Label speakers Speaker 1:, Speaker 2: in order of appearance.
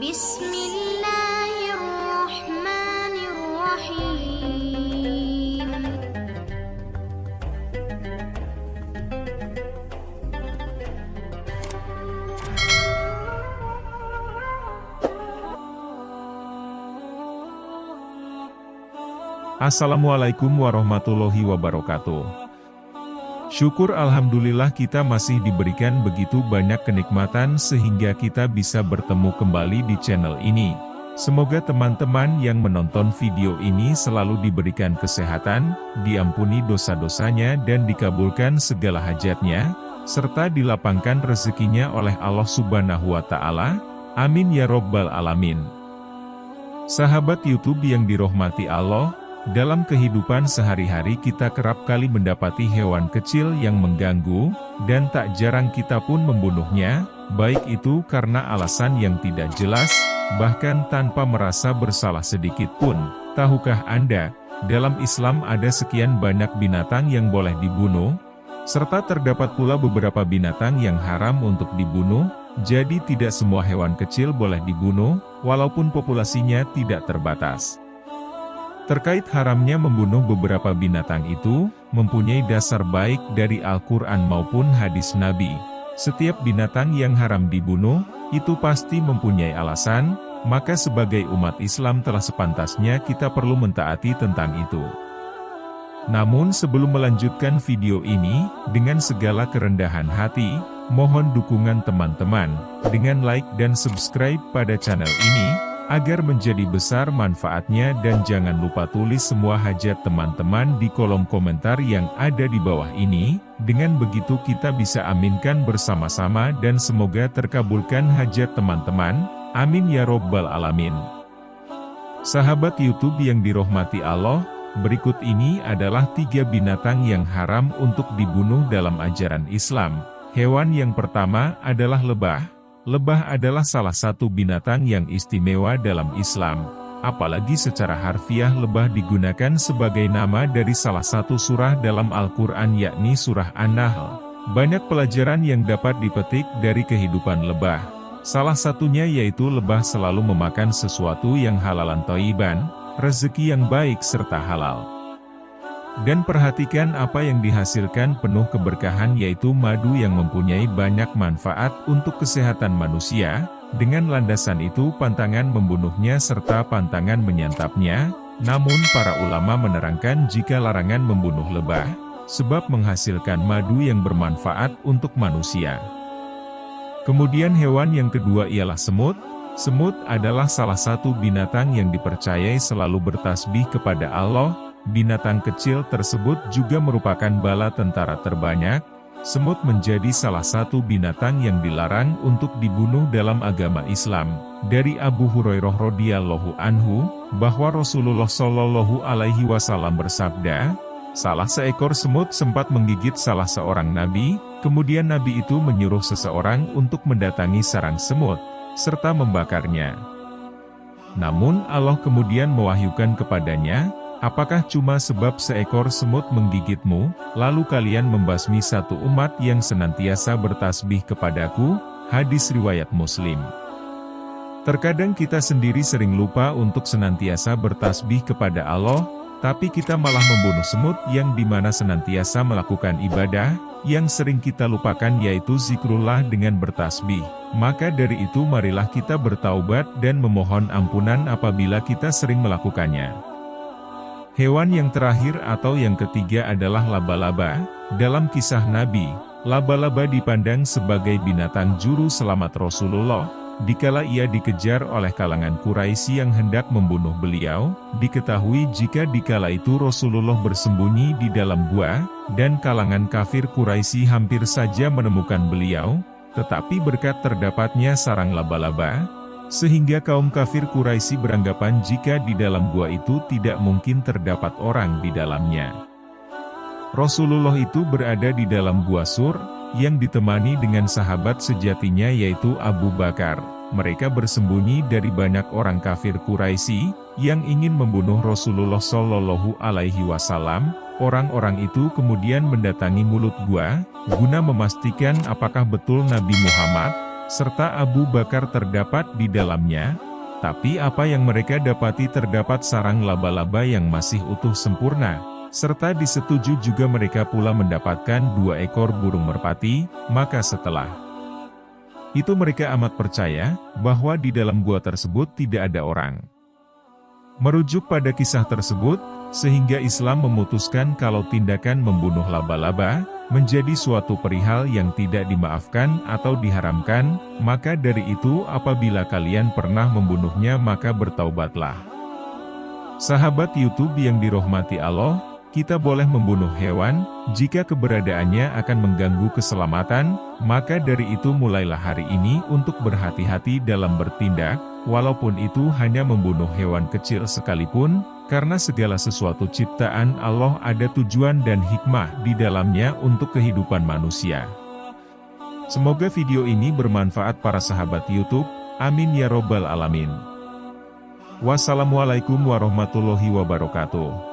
Speaker 1: Bismillahirrahmanirrahim.
Speaker 2: Assalamualaikum warahmatullahi wabarakatuh. Syukur alhamdulillah kita masih diberikan begitu banyak kenikmatan sehingga kita bisa bertemu kembali di channel ini. Semoga teman-teman yang menonton video ini selalu diberikan kesehatan, diampuni dosa-dosanya dan dikabulkan segala hajatnya, serta dilapangkan rezekinya oleh Allah Subhanahu wa Ta'ala. Amin ya Robbal Alamin. Sahabat YouTube yang dirahmati Allah, dalam kehidupan sehari-hari kita kerap kali mendapati hewan kecil yang mengganggu, dan tak jarang kita pun membunuhnya, baik itu karena alasan yang tidak jelas, bahkan tanpa merasa bersalah sedikit pun. Tahukah Anda, dalam Islam ada sekian banyak binatang yang boleh dibunuh, serta terdapat pula beberapa binatang yang haram untuk dibunuh, jadi tidak semua hewan kecil boleh dibunuh, walaupun populasinya tidak terbatas. Terkait haramnya membunuh beberapa binatang itu, mempunyai dasar baik dari Al-Quran maupun hadis Nabi. Setiap binatang yang haram dibunuh, itu pasti mempunyai alasan, maka sebagai umat Islam telah sepantasnya kita perlu mentaati tentang itu. Namun sebelum melanjutkan video ini, dengan segala kerendahan hati, mohon dukungan teman-teman, dengan like dan subscribe pada channel ini, agar menjadi besar manfaatnya dan jangan lupa tulis semua hajat teman-teman di kolom komentar yang ada di bawah ini, dengan begitu kita bisa aminkan bersama-sama dan semoga terkabulkan hajat teman-teman, amin ya Robbal Alamin. Sahabat YouTube yang dirahmati Allah, berikut ini adalah 3 binatang yang haram untuk dibunuh dalam ajaran Islam. Hewan yang pertama adalah lebah. Lebah adalah salah satu binatang yang istimewa dalam Islam, apalagi secara harfiah lebah digunakan sebagai nama dari salah satu surah dalam Al-Quran yakni surah An-Nahl. Banyak pelajaran yang dapat dipetik dari kehidupan lebah. Salah satunya yaitu lebah selalu memakan sesuatu yang halalan thayyiban, rezeki yang baik serta halal. Dan perhatikan apa yang dihasilkan penuh keberkahan yaitu madu yang mempunyai banyak manfaat untuk kesehatan manusia. Dengan landasan itu pantangan membunuhnya serta pantangan menyantapnya, namun para ulama menerangkan jika larangan membunuh lebah, sebab menghasilkan madu yang bermanfaat untuk manusia. Kemudian hewan yang kedua ialah semut. Semut adalah salah satu binatang yang dipercayai selalu bertasbih kepada Allah. Binatang kecil tersebut juga merupakan bala tentara terbanyak. Semut menjadi salah satu binatang yang dilarang untuk dibunuh dalam agama Islam. Dari Abu Hurairah radhiyallahu anhu, bahwa Rasulullah Shallallahu alaihi wasallam bersabda, salah seekor semut sempat menggigit salah seorang nabi, kemudian nabi itu menyuruh seseorang untuk mendatangi sarang semut, serta membakarnya. Namun Allah kemudian mewahyukan kepadanya, apakah cuma sebab seekor semut menggigitmu, lalu kalian membasmi satu umat yang senantiasa bertasbih kepadaku? Hadis riwayat Muslim. Terkadang kita sendiri sering lupa untuk senantiasa bertasbih kepada Allah, tapi kita malah membunuh semut yang dimana senantiasa melakukan ibadah, yang sering kita lupakan yaitu zikrullah dengan bertasbih. Maka dari itu marilah kita bertaubat dan memohon ampunan apabila kita sering melakukannya. Hewan yang terakhir atau yang ketiga adalah laba-laba. Dalam kisah Nabi, laba-laba dipandang sebagai binatang juru selamat Rasulullah. Dikala ia dikejar oleh kalangan Quraisy yang hendak membunuh beliau, diketahui jika dikala itu Rasulullah bersembunyi di dalam gua, dan kalangan kafir Quraisy hampir saja menemukan beliau, tetapi berkat terdapatnya sarang laba-laba, sehingga kaum kafir Quraisy beranggapan jika di dalam gua itu tidak mungkin terdapat orang di dalamnya. Rasulullah itu berada di dalam gua Sur, yang ditemani dengan sahabat sejatinya yaitu Abu Bakar. Mereka bersembunyi dari banyak orang kafir Quraisy yang ingin membunuh Rasulullah Shallallahu alaihi wasallam. Orang-orang itu kemudian mendatangi mulut gua, guna memastikan apakah betul Nabi Muhammad serta Abu Bakar terdapat di dalamnya, tapi apa yang mereka dapati terdapat sarang laba-laba yang masih utuh sempurna, serta disetujui juga mereka pula mendapatkan 2 ekor burung merpati, maka setelah itu mereka amat percaya, bahwa di dalam gua tersebut tidak ada orang. Merujuk pada kisah tersebut, sehingga Islam memutuskan kalau tindakan membunuh laba-laba, menjadi suatu perihal yang tidak dimaafkan atau diharamkan, maka dari itu apabila kalian pernah membunuhnya maka bertaubatlah. Sahabat YouTube yang dirahmati Allah, kita boleh membunuh hewan, jika keberadaannya akan mengganggu keselamatan, maka dari itu mulailah hari ini untuk berhati-hati dalam bertindak, walaupun itu hanya membunuh hewan kecil sekalipun, karena segala sesuatu ciptaan Allah ada tujuan dan hikmah di dalamnya untuk kehidupan manusia. Semoga video ini bermanfaat para sahabat YouTube, amin ya robbal alamin. Wassalamualaikum warahmatullahi wabarakatuh.